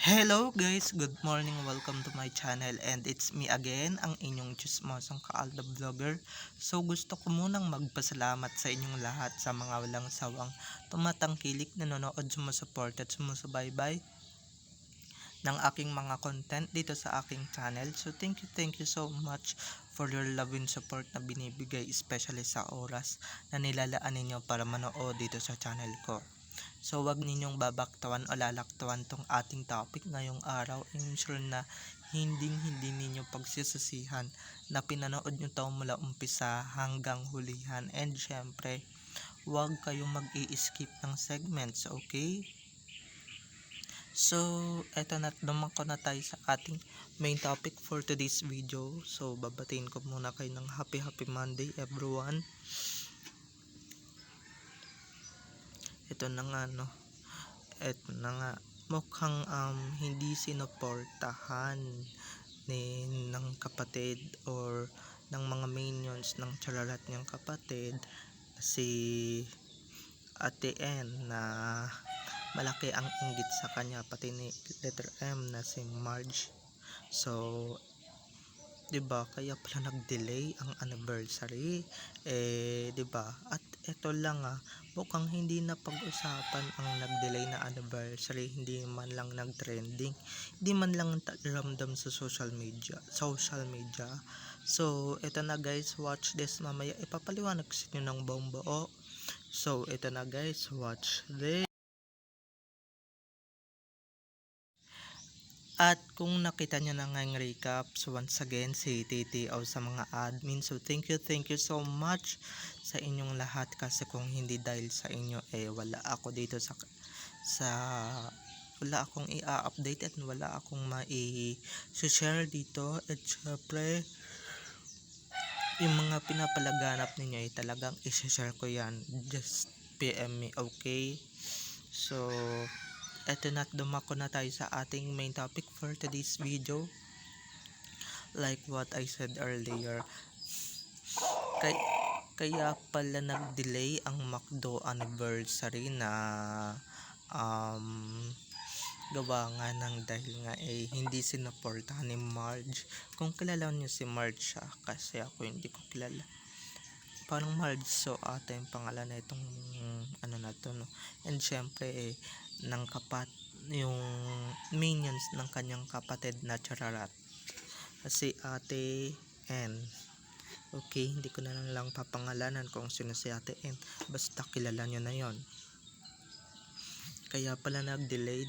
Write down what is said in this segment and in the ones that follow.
Hello guys, good morning, welcome to my channel and it's me again, ang inyong chismosang Kaalda Vlogger. So gusto ko munang magpasalamat sa inyong lahat sa mga walang sawang tumatangkilik, nanonood, sumusuport at sumusubaybay ng aking mga content dito sa aking channel. So thank you so much for your love and support na binibigay, especially sa oras na nilalaan ninyo para manood dito sa channel ko. So wag ninyong babaktawan o lalaktawan tong ating topic ngayong araw. Ensure na hindi ninyo pagsisisihan na pinanood nyo to mula umpisa hanggang hulihan. And syempre, wag kayong mag-i-skip ng segments, okay? So, eto na, dumako na tayo sa ating main topic for today's video. So, babatiin ko muna kayo ng happy Monday everyone. Ito na nga, no? Eto na nga, mukhang hindi sinuportahan ng kapatid or ng mga minions ng chararat niyang kapatid si Ate N, na malaki ang inggit sa kanya, pati ni letter M na si Marge. So 'di ba, kaya pala nag-delay ang anniversary, 'di ba? At eto lang, mukhang hindi na pag-usapan ang nag-delay na anniversary, hindi man lang nag-trending, hindi man lang ramdam sa social media. So eto na guys, watch this, mamaya ipapaliwanag sa inyo ng buong buo. So eto na guys, watch this. At kung nakita nyo na nga yung recap, so once again, si Titi o sa mga admin. So thank you so much sa inyong lahat, kasi kung hindi dahil sa inyo, wala ako dito sa wala akong i-update at wala akong mai-share dito. At syempre, yung mga pinapalaganap ninyo ay talagang i-share ko yan. Just PM me, okay? So eto na, dumako na tayo sa ating main topic for today's video. Like what I said earlier, kaya pala nag-delay ang McDo anniversary na gawa nga ng dahil nga hindi sinuportahan ni Marge. Kung kilala niyo si Marge siya, kasi ako hindi ko kilala. Parang Marge, so ata yung pangalan na itong ano na to, no? And syempre ng yung minions ng kanyang kapatid na chararat, si Ate N. Okay, hindi ko na lang papangalanan kung sino si Ate N, basta kilala nyo na yon. Kaya pala nag-delayed,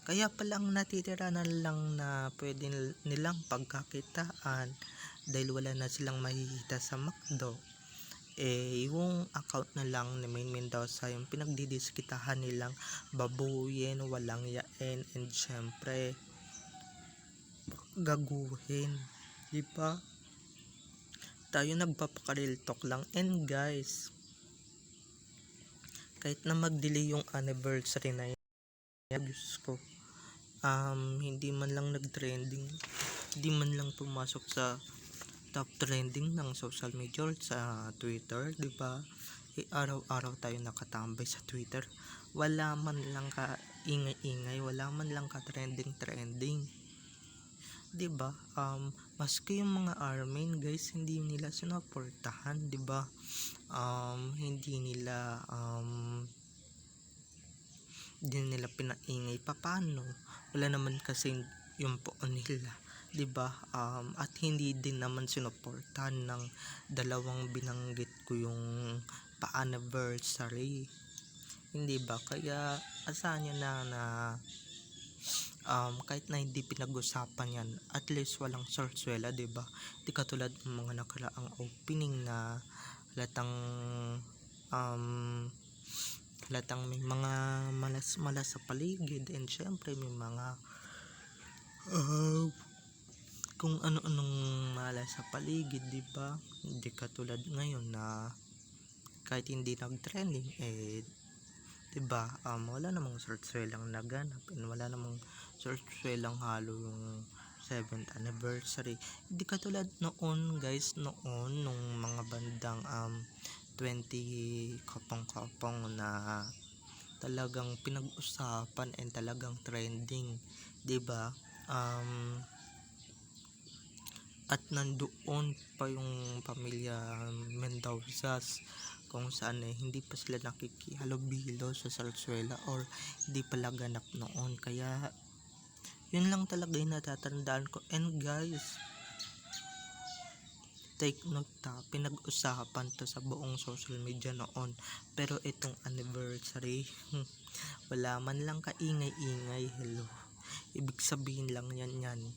kaya pala ang natitira na lang na pwede nilang pagkakitaan dahil wala na silang makikita sa McDo, yung account na lang ni Main Mendoza, yung pinagdidiskitahan nilang babuyin, walang yain, and syempre gaguhin, diba? Tayo nagpapakaril talk lang. And guys, kahit na mag-delay yung anniversary na yan, Diyos ko, hindi man lang nag-trending, hindi man lang pumasok sa top trending ng social media or sa Twitter, di ba? Araw-araw tayo nakatambay sa Twitter, wala man lang ka ingay-ingay, wala man lang ka trending, di ba? Maski yung mga armin guys, hindi nila sinuportahan, di ba? Hindi nila pinaingay. Paano? Wala naman kasi yung poon nila, 'di ba? At hindi din naman sinuportahan ng dalawang binanggit ko yung pa-anniversary, hindi ba? Kaya asahan nyo na kahit na hindi pinag-usapan yan, at least walang sorsuela, 'di ba? Di katulad ng mga nakaraang opening na halatang may mga malas sa paligid, and syempre may mga kung ano-anong malas sa paligid, di ba? Hindi katulad ngayon na kahit hindi nag-trending, di ba? Wala namang sorsuelang naganap, and wala namang sorsuelang halo yung 7th anniversary. Hindi katulad noon guys, noon nung mga bandang 20 kapong na talagang pinag-usapan and talagang trending, 'di ba? At nandoon pa yung pamilya Mendozas kung saan hindi pa sila nakikihalubilo sa Sarsuela or hindi pa laganap noon. Kaya yun lang talaga yung natatandaan ko. And guys, take note pinag-usapan to sa buong social media noon. Pero itong anniversary, wala man lang kaingay-ingay. Hello. Ibig sabihin lang yan.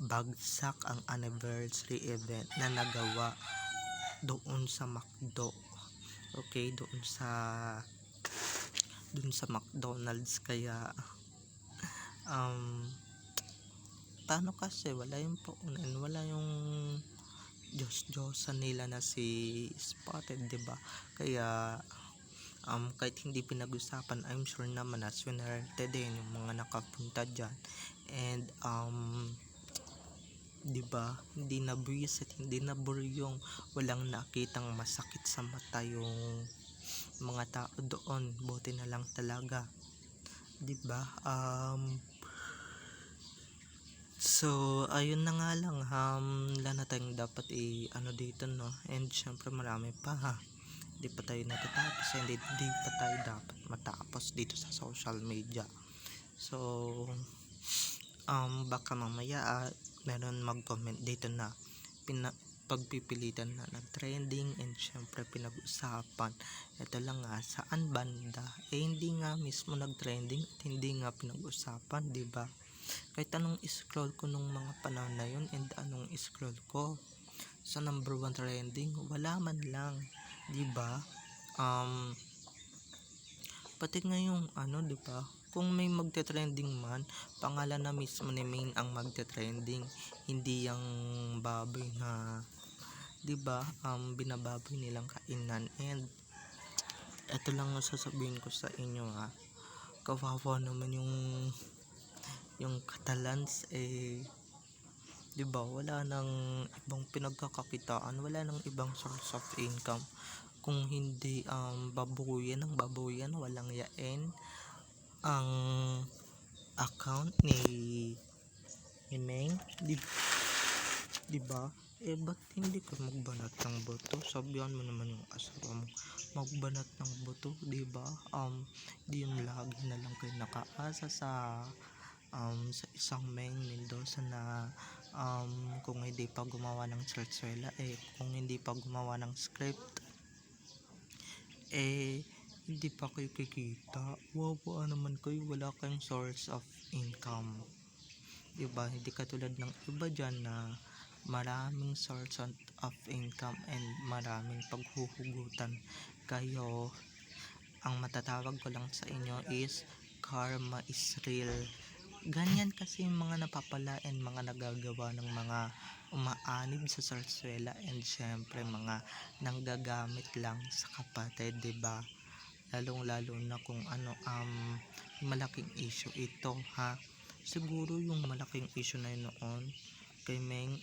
Bagsak ang anniversary event na nagawa doon sa McDo. Okay, doon sa McDonald's. Kaya paano kasi wala yung paunan, wala yung Diyos-Diyosan nila na si Spotted, 'di ba? Kaya kahit hindi pinag-usapan, I'm sure naman na swinerte din yung mga nakapunta dyan. And 'di ba, hindi na buwisit, hindi na buryong, walang nakitang masakit sa mata yung mga tao doon. Buti na lang talaga, 'di ba? So ayun na nga lang, wala na tayong dapat dito, no? And syempre marami pa, hindi pa tayo natatapos, hindi pa tayo dapat matapos dito sa social media. So baka mamaya meron mag-comment dito na pagpipilitan na nag-trending and syempre pinag-usapan. Ito lang nga, saan banda? Hindi nga mismo nag-trending at hindi nga pinag-usapan, 'di ba? Kahit anong scroll ko nung mga panahon na yun and anong scroll ko sa number 1 trending, wala man lang, 'di ba? Pati ngayong 'di ba? Kung may magte-trending man, pangalan na mismo ni main ang magte-trending, hindi yung baboy na, 'di ba? Binababoy nilang kainan. And eto lang ang sasabihin ko sa inyo, kawawa naman yung Catalans, 'di ba? Wala nang ibang pinagkakakitaan, wala nang ibang source of income kung hindi babuyan ng babuyan, walang yain ang account ni Meng, 'di ba? Ba't hindi ka magbanat ng boto? Sabihan mo naman yung asawa mo magbanat ng boto, 'di ba? Di yung lagi na lang kayo nakaasa sa isang Meng Mendoza na kung hindi pa gumawa ng Sarsuela, kung hindi pa gumawa ng script, hindi pa kayo kikita. Wawa naman kayo, wala kayong source of income, 'di ba? Hindi katulad ng iba dyan na maraming source of income and maraming paghuhugutan kayo. Ang matatawag ko lang sa inyo is karma is real. Ganyan kasi yung mga napapalain, mga nagagawa ng mga umaanib sa Sarsuela and syempre mga nanggagamit lang sa kapatid, 'di ba? Lalong-lalo na kung malaking issue ito, siguro yung malaking issue na yun noon kay Meng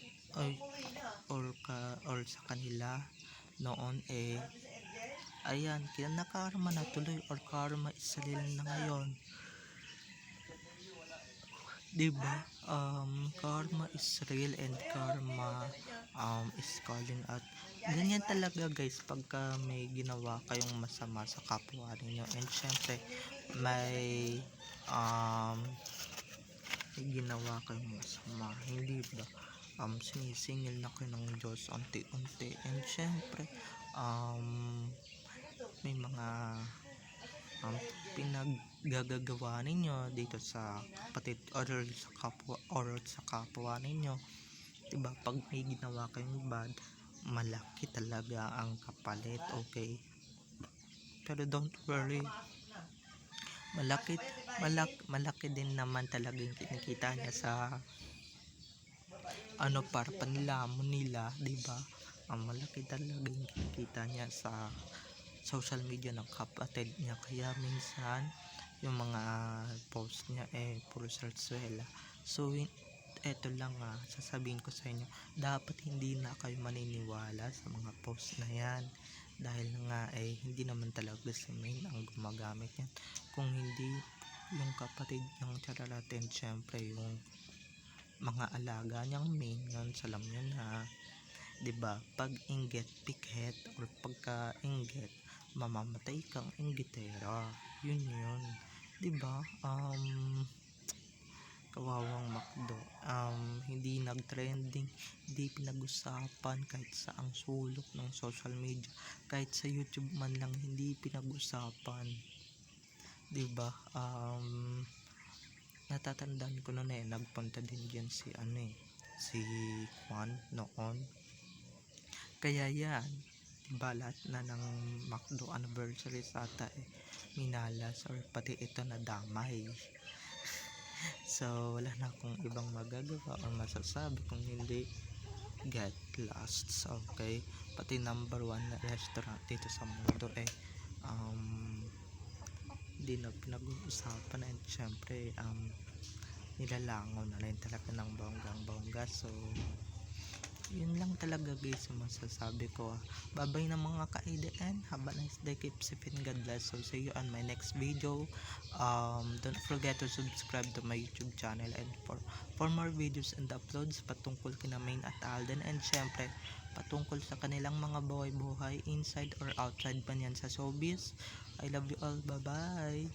or sa kanila noon, ayan, nakarma na tuloy or karma is real na ngayon, 'di ba? Karma is real and karma is calling out. Ganyan talaga guys pagka may ginawa kayong masama sa kapwa ninyo and syempre may ginawa kayong masama, hindi ba sinisingil na kayo ng Diyos unti-unti and syempre may mga pinaggagawa ninyo dito sa kapatid or sa kapwa ninyo, 'di ba? Pag may ginawa kayong bad, malaki talaga ang kapalit, okay? Pero don't worry, malaki din naman talaga yung kinikita niya sa para panlamon nila, 'di ba? Malaki talaga yung kinikita niya sa social media ng kapatid niya. Kaya minsan yung mga post niya puro Sarsuela. So eto lang, sasabihin ko sa inyo, dapat hindi na kayo maniniwala sa mga post na yan, dahil nga hindi naman talaga si Main ang gumagamit yan, kung hindi yung kapatid ng Charalatin, syempre yung mga alaga niyang minions. Alam niyo na, 'di ba? Pag inggit pikhet or pagka inggit mamamatay kang inggitera. Yun, 'di ba? Kawawang McDo, hindi nag-trending, hindi pinag-usapan kahit sa ang sulok ng social media, kahit sa YouTube man lang hindi pinag-usapan, 'di ba? Natatandaan ko noon nagpunta din diyan si Juan noon. Kaya yan, 'di ba, lahat na ng McDo anniversary ata minalas or pati ito na damay. So wala na akong ibang magagawa or masasabi kung hindi get lost. Okay, pati number 1 na restaurant dito sa mundo hindi na pinag-uusapan, and syempre nilalangaw na rin talaga ng bonggang bongga. So yun lang talaga guys yung masasabi ko. Babay na mga ka-IDN, have a nice day, keep safe and God bless. So see you on my next video. Don't forget to subscribe to my YouTube channel, and for more videos and uploads patungkol kina Main at Alden, and syempre patungkol sa kanilang mga buhay-buhay inside or outside pa niyan sa showbiz. I love you all, bye bye.